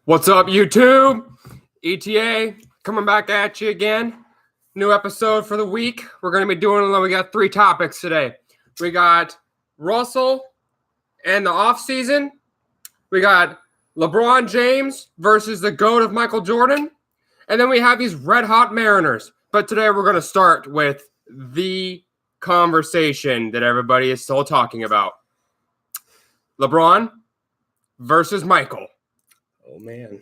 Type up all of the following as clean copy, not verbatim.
What's up, YouTube? ETA coming back at you again. New episode for the week. We're going to be we got 3 topics today. We got Russell and the offseason. We got LeBron James versus the GOAT of Michael Jordan. And then we have these red hot Mariners. But today we're going to start with the conversation that everybody is still talking about. LeBron versus Michael. Oh man,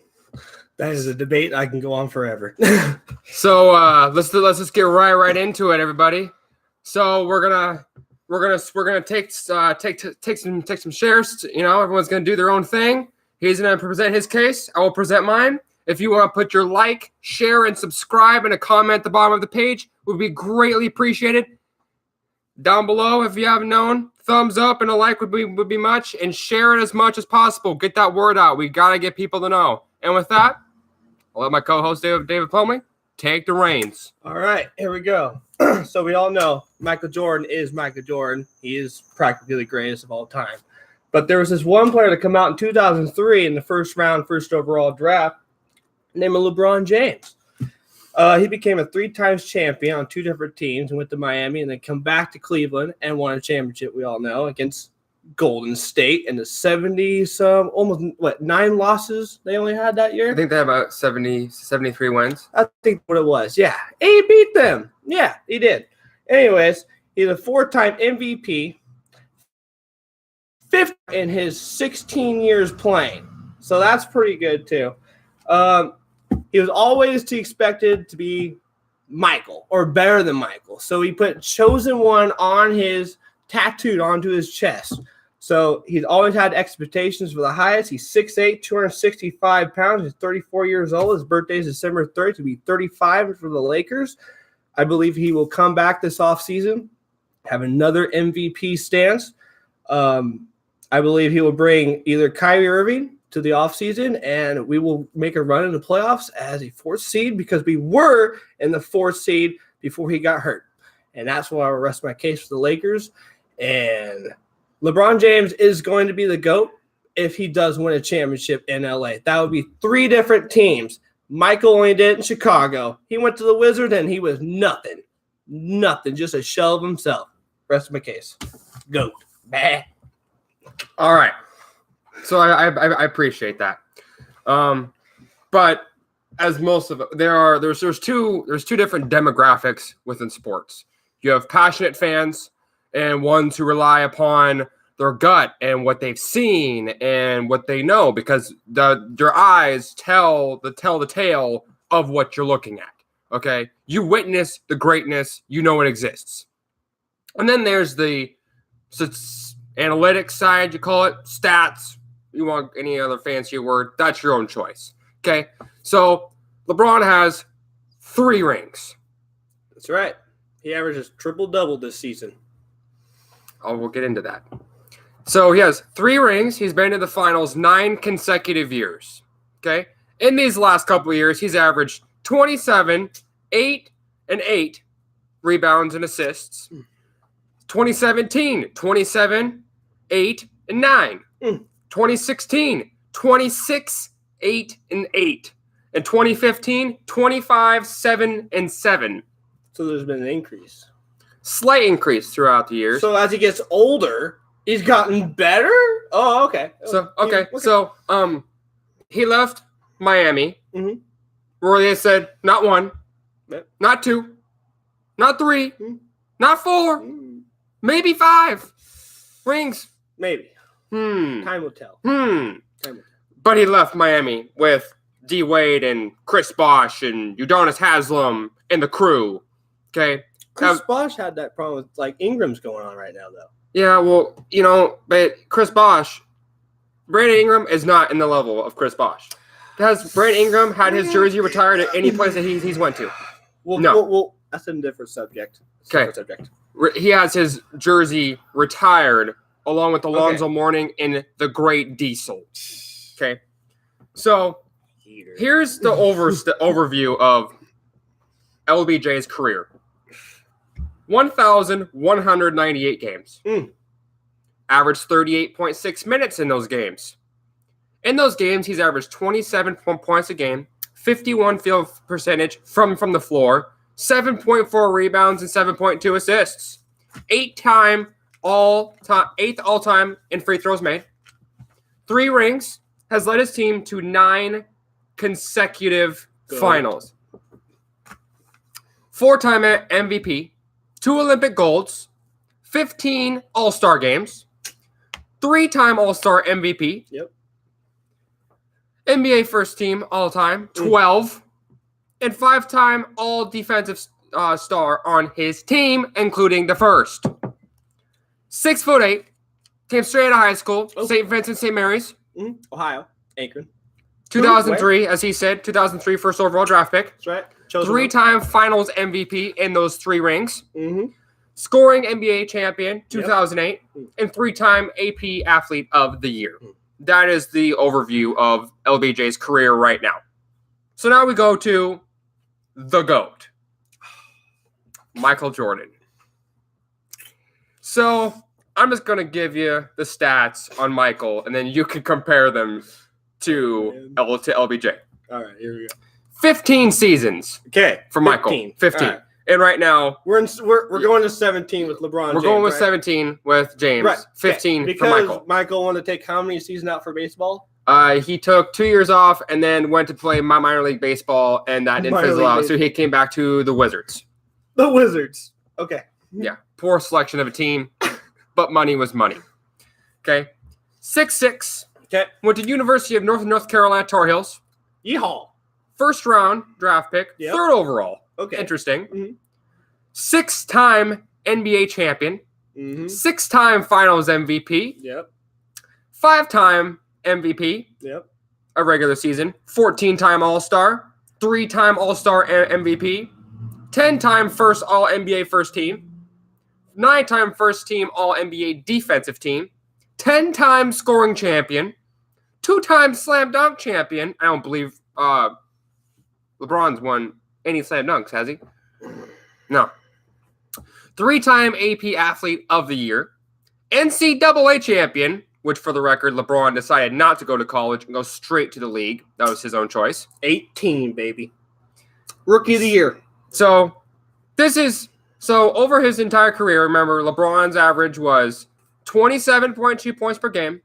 that is a debate I can go on forever. So let's just get right into it, everybody. So we're gonna take some shares. Everyone's gonna do their own thing. He's gonna present his case. I will present mine. If you want to put your like, share, and subscribe and a comment at the bottom of the page, would be greatly appreciated. Down below, if you haven't known, thumbs up and a like would be much, and share it as much as possible. Get that word out. We gotta get people to know. And with that, I'll let my co-host David Plumley take the reins. All right, here we go. So we all know Michael Jordan is Michael Jordan. He is practically the greatest of all time. But there was this one player to come out in 2003 in the first round, first overall draft, named LeBron James. He became a 3-time champion on 2 different teams and went to Miami and then come back to Cleveland and won a championship, we all know, against Golden State in the 70s, almost 9 losses they only had that year? I think they had about 73 wins. I think what it was, yeah. And he beat them. Yeah, he did. Anyways, he's a 4-time MVP, 5th in his 16 years playing. So that's pretty good too. He was always expected to be Michael or better than Michael. So he put chosen one on tattooed onto his chest. So he's always had expectations for the highest. He's 6'8", 265 pounds. He's 34 years old. His birthday is December 3rd. To be 35 for the Lakers. I believe he will come back this offseason, have another MVP stance. I believe he will bring either Kyrie Irving to the offseason, and we will make a run in the playoffs as a 4th seed because we were in the 4th seed before he got hurt. And that's why I will rest my case for the Lakers. And LeBron James is going to be the GOAT if he does win a championship in LA. That would be 3 different teams. Michael only did it in Chicago. He went to the Wizards, and he was nothing. Nothing, just a shell of himself. Rest of my case. GOAT. Bah. All right. So I appreciate that, but as most of it, there's 2 different demographics within sports. You have passionate fans and ones who rely upon their gut and what they've seen and what they know because their eyes tell the tale of what you're looking at. Okay, you witness the greatness, you know it exists, and then there's the analytics side, you call it stats. You want any other fancy word, that's your own choice. Okay? So LeBron has 3 rings. That's right. He averages triple-double this season. Oh, we'll get into that. So he has 3 rings. He's been to the finals 9 consecutive years. Okay? In these last couple of years, he's averaged 27, 8, and 8 rebounds and assists. 2017, 27, 8, and 9. 2016, 26, 8, and 8. And 2015, 25, 7, and 7. So there's been an increase. Slight increase throughout the years. So as he gets older, he's gotten better? Oh, okay. So he left Miami, where they said, not 1, not 2, not 3, not 4, maybe 5 rings. Maybe. Time will tell. But he left Miami with D. Wade and Chris Bosh and Udonis Haslem and the crew. Okay? Chris Bosh had that problem with, Ingram's going on right now, though. Yeah, well, but Chris Bosh, Brandon Ingram is not in the level of Chris Bosh. Has Brandon Ingram had his jersey retired at any place that he's went to? No. Well, that's a different subject. He has his jersey retired along with Alonzo Mourning and the Great Diesel. Okay. So here's the overview of LBJ's career. 1,198 games. Averaged 38.6 minutes in those games. In those games, he's averaged 27 points a game, 51 field percentage from the floor, 7.4 rebounds, and 7.2 assists. Eighth all-time in free throws made. 3 rings, has led his team to 9 consecutive finals. 4-time MVP, 2 Olympic golds, 15 All-Star games, 3-time All-Star MVP. Yep. NBA first team all time, 12, and 5-time all defensive star on his team, including the first. 6'8", came straight out of high school, St. Vincent St. Mary's. Ohio, Akron. 2003, as he said, 2003 first overall draft pick. That's right. 3-time finals MVP in those 3 rings. Mm-hmm. Scoring NBA champion, 2008, and 3-time AP athlete of the year. That is the overview of LBJ's career right now. So now we go to the GOAT, Michael Jordan. So I'm just going to give you the stats on Michael, and then you can compare them to LBJ. All right, here we go. 15 seasons. Okay, for Michael. 15. Right. And right now we're going to 17 with LeBron. We're going with 17 with James. Right. 15 for Michael. Because Michael wanted to take how many seasons out for baseball? He took 2 years off and then went to play minor league baseball, and that didn't fizzle out. So he came back to the Wizards. The Wizards. Okay. Yeah. Poor selection of a team, but money was money. Okay. 6'6". Okay. Went to University of North Carolina Tar Heels. Yeehaw. First round draft pick. Yep. 3rd overall. Okay. Interesting. Mm-hmm. 6-time NBA champion. Mm-hmm. 6-time finals MVP. Yep. 5-time MVP. Yep. A regular season. 14-time All-Star. 3-time All-Star MVP. 10-time first All-NBA first team. 9-time first team All-NBA defensive team. 10-time scoring champion. 2-time slam dunk champion. I don't believe LeBron's won any slam dunks, has he? No. 3-time AP Athlete of the Year. NCAA champion, which for the record, LeBron decided not to go to college and go straight to the league. That was his own choice. 18, baby. Rookie of the Year. So over his entire career, remember, LeBron's average was 27.2 points per game,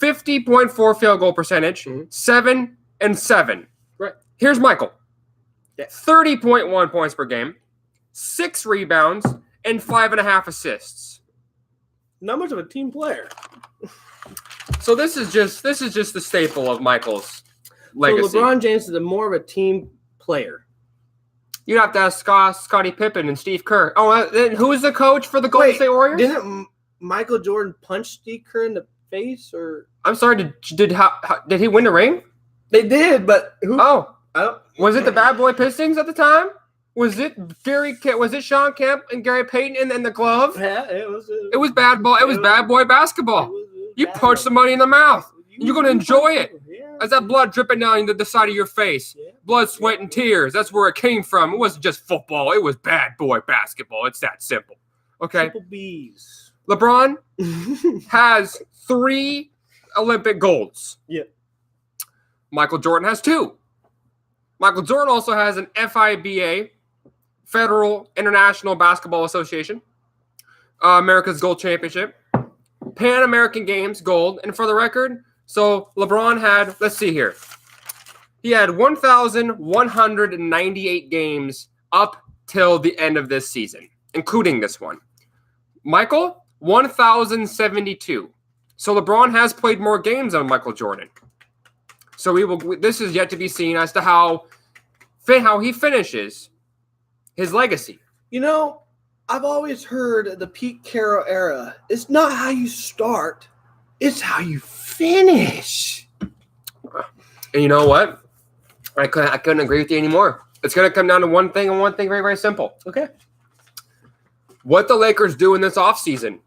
50.4 field goal percentage, 7 and 7. Right. Here's Michael. 30.1 points per game, 6 rebounds, and 5.5 assists. Numbers of a team player. So this is just the staple of Michael's legacy. So LeBron James is more of a team player. You'd have to ask Scottie Pippen and Steve Kerr. Oh, then who is the coach for the Golden State Warriors? Didn't Michael Jordan punch Steve Kerr in the face? Or I'm sorry, did he win the ring? They did, but who? Oh, was it the Bad Boy Pistons at the time? Was it Sean Kemp and Gary Payton and the glove? Yeah, it was. It was bad ball. It was bad boy basketball. You punched somebody in the mouth. You're gonna enjoy it. As that blood dripping down the side of your face. Blood, sweat, and tears. That's where it came from. It wasn't just football. It was bad boy basketball. It's that simple. Okay? Triple B's. LeBron has 3 Olympic golds. Yeah. Michael Jordan has 2. Michael Jordan also has an FIBA, Federal International Basketball Association, America's Gold Championship, Pan American Games gold, and for the record, so LeBron had, let's see here, he had 1,198 games up till the end of this season, including this one. Michael, 1,072. So LeBron has played more games than Michael Jordan. So this is yet to be seen as to how he finishes his legacy. You know, I've always heard the Pete Carroll era. It's not how you start, it's how you finish. And you know what? I couldn't agree with you anymore. It's going to come down to one thing, and one thing very, very simple. Okay. What the Lakers do in this offseason.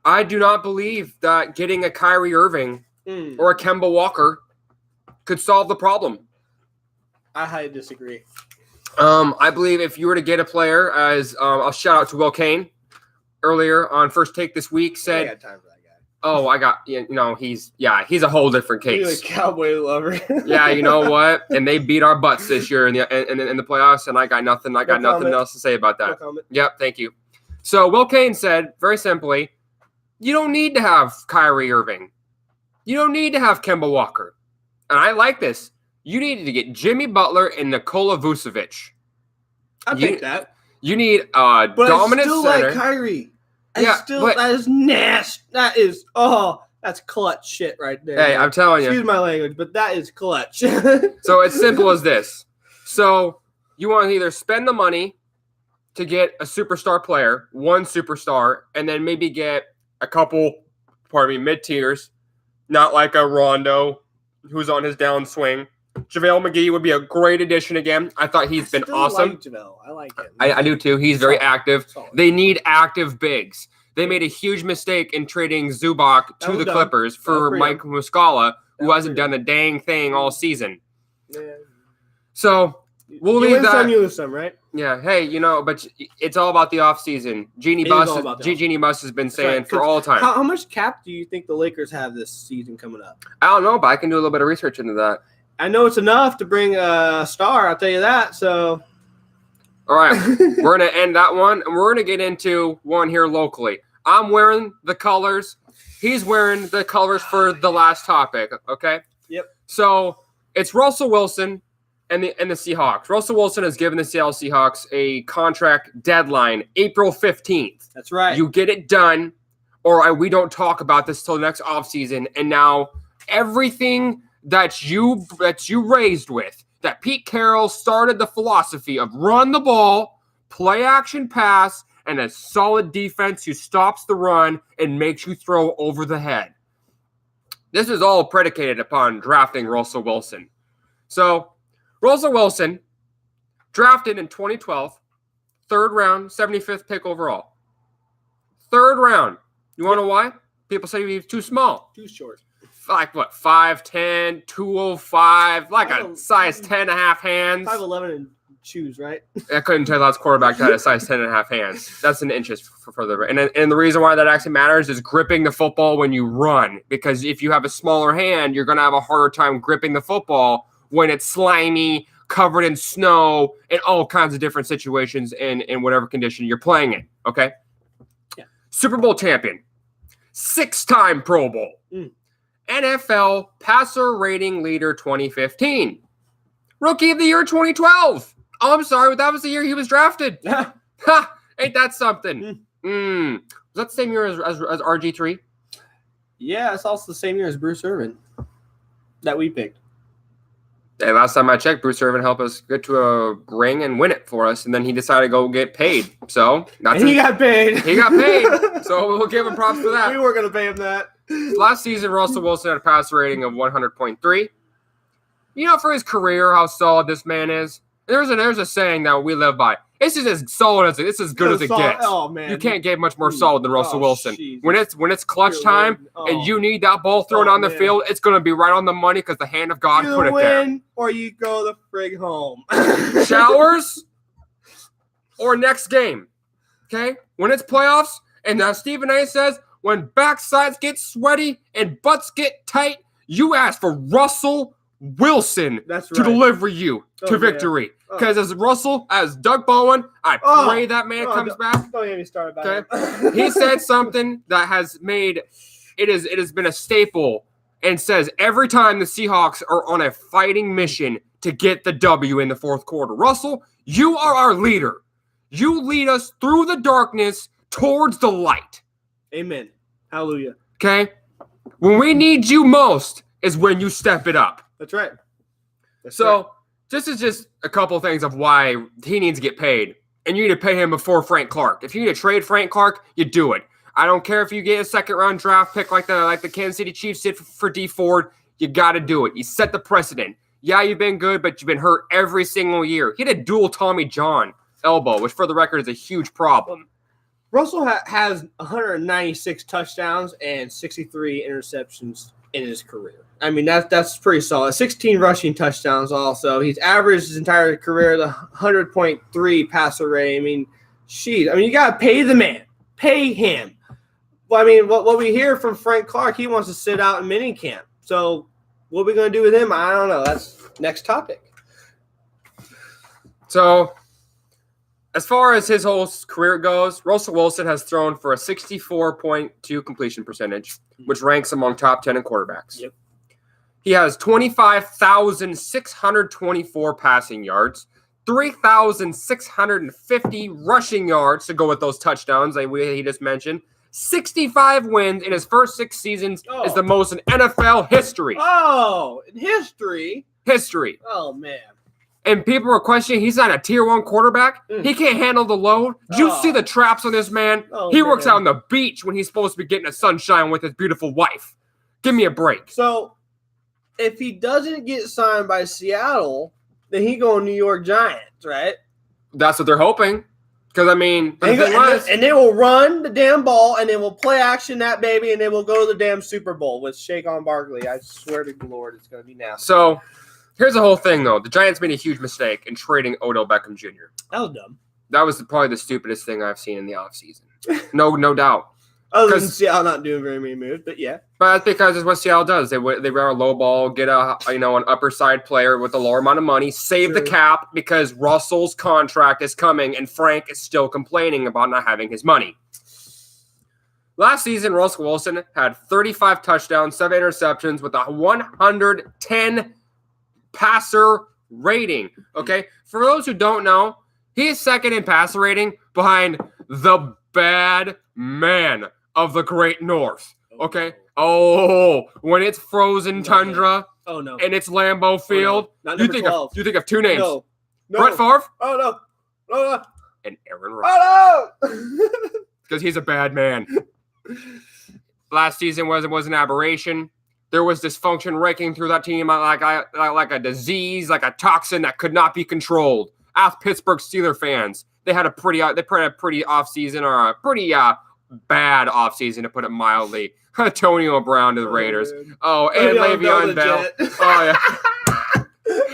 I do not believe that getting a Kyrie Irving or a Kemba Walker could solve the problem. I highly disagree. I believe if you were to get a player, as I'll shout out to Will Kane earlier on First Take this week, said, I got time for that guy. Oh, I got he's a whole different He's case. a Cowboy lover. Yeah, you know what? And they beat our butts this year in the playoffs, and I got nothing comment. else to say about No that. comment. Yep, thank you. So Will Kane said very simply, you don't need to have Kyrie Irving. You don't need to have Kemba Walker. And I like this. You need to get Jimmy Butler and Nikola Vucevic. I think that. You need a But dominant I still center. like Kyrie. Yeah, but- that is nasty. That's clutch shit right there. Hey, man. I'm telling you. Excuse my language, but that is clutch. So it's simple as this. So you want to either spend the money to get a superstar player, one superstar, and then maybe get a couple, mid-tiers, not like a Rondo who's on his downswing. JaVale McGee would be a great addition again. I thought he's been awesome. Like JaVale. I like it. I do too. He's very active. Solid. They need active bigs. They made a huge mistake in trading Zubac to the dumb. Clippers for Mike Muscala, who hasn't pretty done a dang thing all season. Yeah. So we'll You leave win that. some, you lose some, right? Yeah. Hey, but it's all about the offseason. Jeannie It is all Buss, about the Jeannie Buss has been saying right, for all time. How much cap do you think the Lakers have this season coming up? I don't know, but I can do a little bit of research into that. I know it's enough to bring a star. I'll tell you that. So, All right, we're going to end that one, and we're going to get into one here locally. I'm wearing the colors. He's wearing the colors for the last topic, okay? Yep. So it's Russell Wilson and the Seahawks. Russell Wilson has given the Seattle Seahawks a contract deadline, April 15th. that's right. You get it done, or we don't talk about this till next offseason. And now everything that you raised with, that Pete Carroll started the philosophy of run the ball, play action pass, and a solid defense who stops the run and makes you throw over the head. This is all predicated upon drafting Russell Wilson. So Russell Wilson, drafted in 2012, third round, 75th pick overall. Third round. You want to know why? People say he was too small. Too short. Like what, 5'10", 205, like a size 10 and a half hands. 5'11" and shoes, right? I couldn't tell last quarterback that had a size 10 and a half hands. That's in inches for further. And the reason why that actually matters is gripping the football when you run. Because if you have a smaller hand, you're going to have a harder time gripping the football when it's slimy, covered in snow, and all kinds of different situations in whatever condition you're playing in. Okay? Yeah. Super Bowl champion. 6-time Pro Bowl. NFL passer rating leader 2015. Rookie of the year 2012. Oh, I'm sorry, but that was the year he was drafted. Ha! Ain't that something? Was that the same year as RG3? Yeah, it's also the same year as Bruce Irvin that we picked. Hey, last time I checked, Bruce Irvin helped us get to a ring and win it for us, and then he decided to go get paid. So that's he got paid. He got paid. So we'll give him props for that. We were gonna pay him that. Last season, Russell Wilson had a passer rating of 100.3. You know, for his career, how solid this man is. There's a saying that we live by. This is as solid as it's as good as it gets. Oh man, You can't get much more solid than Russell Wilson. Jesus. When it's clutch time and you need that ball thrown on the field, it's going to be right on the money because the hand of God you put it win there. or you go the frig home. Showers or next game. Okay? When it's playoffs, and now Stephen A says, when backsides get sweaty and butts get tight, you ask for Russell Wilson That's right. to deliver you to victory. Because as Doug Bowen, I pray that man comes back. Don't get me started about Okay. He said something that has made it has been a staple and says every time the Seahawks are on a fighting mission to get the W in the fourth quarter. Russell, you are our leader. You lead us through the darkness towards the light. Amen. Hallelujah. Okay? When we need you most is when you step it up. That's right. This is just a couple of things of why he needs to get paid. And you need to pay him before Frank Clark. If you need to trade Frank Clark, you do it. I don't care if you get a second-round draft pick like the Kansas City Chiefs did for D Ford. You got to do it. You set the precedent. Yeah, you've been good, but you've been hurt every single year. He had a dual Tommy John elbow, which for the record is a huge problem. Russell has 196 touchdowns and 63 interceptions in his career. I mean, that's pretty solid. 16 rushing touchdowns also. He's averaged his entire career the 100.3 passer rate. I mean, you got to pay the man. Pay him. Well, I mean, what we hear from Frank Clark, he wants to sit out in minicamp. So what are we going to do with him? I don't know. That's next topic. So, as far as his whole career goes, Russell Wilson has thrown for a 64.2 completion percentage, which ranks among top 10 in quarterbacks. Yep. He has 25,624 passing yards, 3,650 rushing yards to go with those touchdowns he just mentioned. 65 wins in his first 6 seasons is the most in NFL history. Oh, in history? History. Oh, man. And people were questioning he's not a tier 1 quarterback. He can't handle the load. Did you see the traps on this man? He works out on the beach when he's supposed to be getting the sunshine with his beautiful wife. Give me a break. So, if he doesn't get signed by Seattle, then he go New York Giants, right? That's what they're hoping. Because, I mean, and they will run the damn ball, and they will play action that baby, and they will go to the damn Super Bowl with Saquon Barkley. I swear to the Lord, it's going to be nasty. So, here's the whole thing, though. The Giants made a huge mistake in trading Odell Beckham Jr. That was dumb. That was probably the stupidest thing I've seen in the offseason. No doubt. Other than Seattle not doing very many moves, but yeah. But that's because it's what Seattle does. They run a low ball, get an upper side player with a lower amount of money, save the cap because Russell's contract is coming and Frank is still complaining about not having his money. Last season, Russell Wilson had 35 touchdowns, 7 interceptions with a 110 passer rating. Okay, for those who don't know, he is second in passer rating behind the bad man of the Great North. Okay. Oh, when it's frozen tundra. Oh no. And it's Lambeau Field. Oh, no. You think of 2 names. No. Brett Favre. Oh no. Oh no. And Aaron Rodgers. Oh no. Because he's a bad man. Last season was an aberration. There was dysfunction raking through that team like a disease, like a toxin that could not be controlled. Ask Pittsburgh Steelers fans. They had a pretty off season, or a pretty bad off season, to put it mildly. Antonio Brown to the Raiders. And Le'Veon Bell. Oh yeah.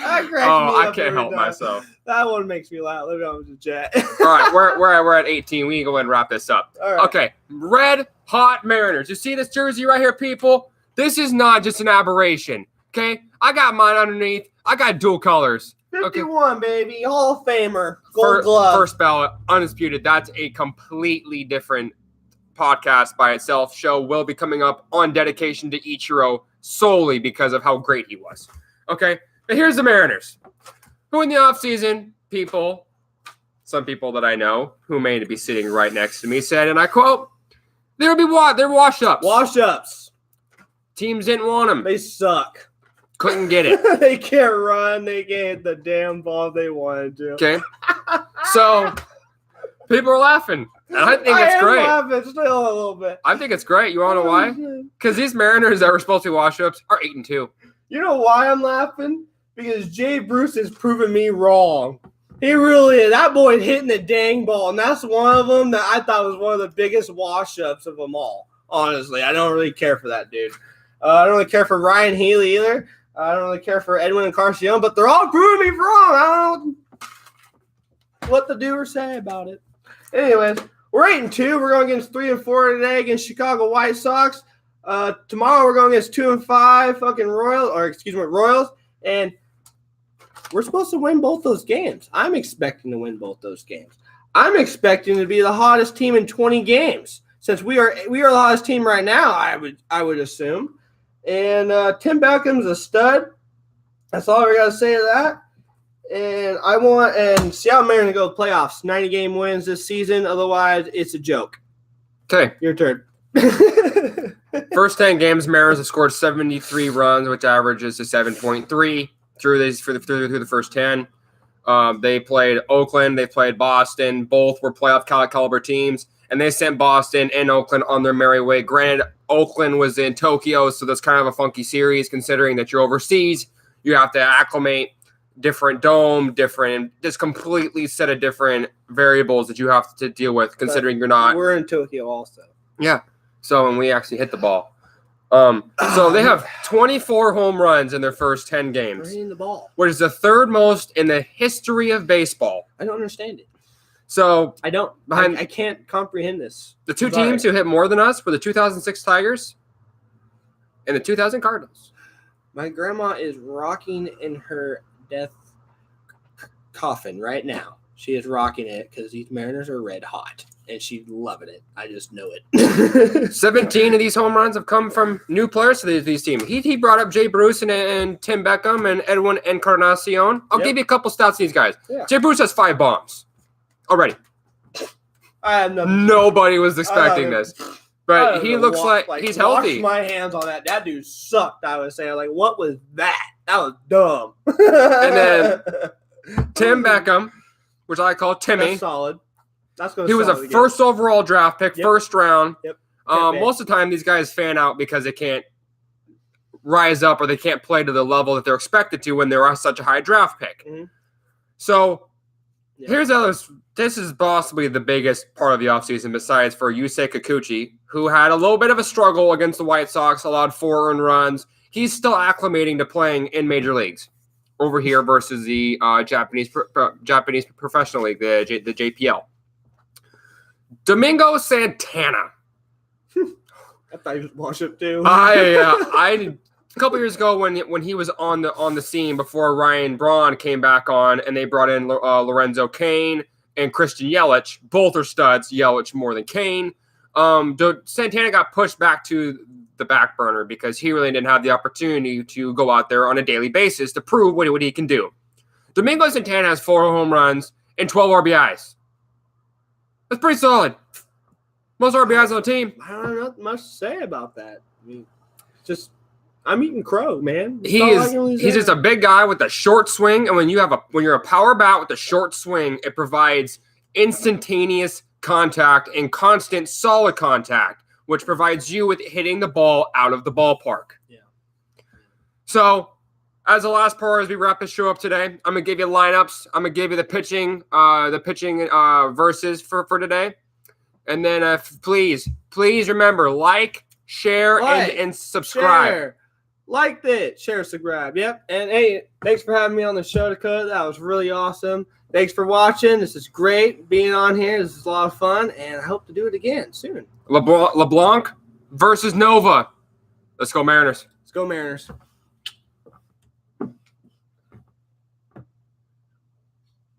I can't help myself. That one makes me laugh. Le'Veon was a jet. All right, we're at 18. We can go ahead and wrap this up. All right. Okay, red hot Mariners. You see this jersey right here, people? This is not just an aberration. Okay, I got mine underneath. I got dual colors. 51, baby. Hall of Famer. Gold glove. First ballot. Undisputed. That's a completely different podcast by itself. Show will be coming up on dedication to Ichiro solely because of how great he was. Okay? But here's the Mariners. Who in the offseason, some people that I know who may be sitting right next to me said, and I quote, they're wash-ups. Wash-ups. Teams didn't want them. They suck. Couldn't get it. They can't run. They can't hit the damn ball they wanted to. Okay. So, people are laughing. And I think it's great. I'm laughing still a little bit. I think it's great. You want to know why? Because these Mariners that were supposed to be wash-ups are 8-2. You know why I'm laughing? Because Jay Bruce has proven me wrong. He really is. That boy hitting the dang ball. And that's one of them that I thought was one of the biggest wash-ups of them all. Honestly, I don't really care for that dude. I don't really care for Ryan Healy either. I don't really care for Edwin and Carcion, but they're all proving me wrong. I don't know what to do or say about it. Anyways, we're 8-2. We're going against 3-4 today against Chicago White Sox. Tomorrow we're going against 2-5 fucking Royals. And we're supposed to win both those games. I'm expecting to win both those games. I'm expecting to be the hottest team in 20 games. Since we are the hottest team right now, I would assume. And Tim Beckham's a stud. That's all we got to say to that. And Seattle Mariners to go to playoffs. 90-game wins this season. Otherwise, it's a joke. Okay. Your turn. First 10 games, Mariners have scored 73 runs, which averages to 7.3 through the first 10. They played Oakland. They played Boston. Both were playoff caliber teams. And they sent Boston and Oakland on their merry way. Granted, Oakland was in Tokyo, so that's kind of a funky series considering that you're overseas. You have to acclimate, different dome, just completely set of different variables that you have to deal with considering you're not. We're in Tokyo also. Yeah. So, and we actually hit the ball. So they have 24 home runs in their first 10 games. We're hitting the ball. Which is the third most in the history of baseball. I don't understand it. So I can't comprehend this. The two teams who hit more than us were the 2006 Tigers and the 2000 Cardinals. My grandma is rocking in her death coffin right now. She is rocking it because these Mariners are red hot, and she's loving it. I just know it. 17 of these home runs have come from new players to these teams. He brought up Jay Bruce and Tim Beckham and Edwin Encarnacion. I'll give you a couple stats on these guys. Yeah. Jay Bruce has 5 bombs already. Nobody was expecting this. But he looks like he's healthy. Wash my hands on that. That dude sucked, I would say. Like, what was that? That was dumb. And then Tim Beckham, which I call Timmy. That's solid. He was a first overall draft pick, first round. Yep. Most of the time, these guys fan out because they can't rise up or they can't play to the level that they're expected to when they're such a high draft pick. Mm-hmm. So here's this is possibly the biggest part of the offseason besides for Yusei Kikuchi, who had a little bit of a struggle against the White Sox, allowed 4 earned runs. He's still acclimating to playing in major leagues over here versus the Japanese professional league, the JPL. Domingo Santana. I thought he was washed too. A couple years ago when he was on the scene before Ryan Braun came back on and they brought in Lorenzo Cain and Christian Yelich. Both are studs. Yelich more than Cain. Santana got pushed back to the back burner because he really didn't have the opportunity to go out there on a daily basis to prove what he can do. Domingo Santana has 4 home runs and 12 RBIs. That's pretty solid. Most RBIs on the team. I don't know much to say about that. I mean, I'm eating crow, man. He's just a big guy with a short swing, and when you're a power bat with a short swing, it provides instantaneous contact and constant solid contact, which provides you with hitting the ball out of the ballpark. Yeah. So, as the last part, as we wrap this show up today, I'm gonna give you lineups. I'm gonna give you the pitching verses for today, and then please remember share, and subscribe. Share. Like that, share, subscribe. Yep. And hey, thanks for having me on the show, Dakota. That was really awesome. Thanks for watching. This is great being on here. This is a lot of fun, and I hope to do it again soon. LeBlanc versus Nova. Let's go Mariners. Let's go Mariners.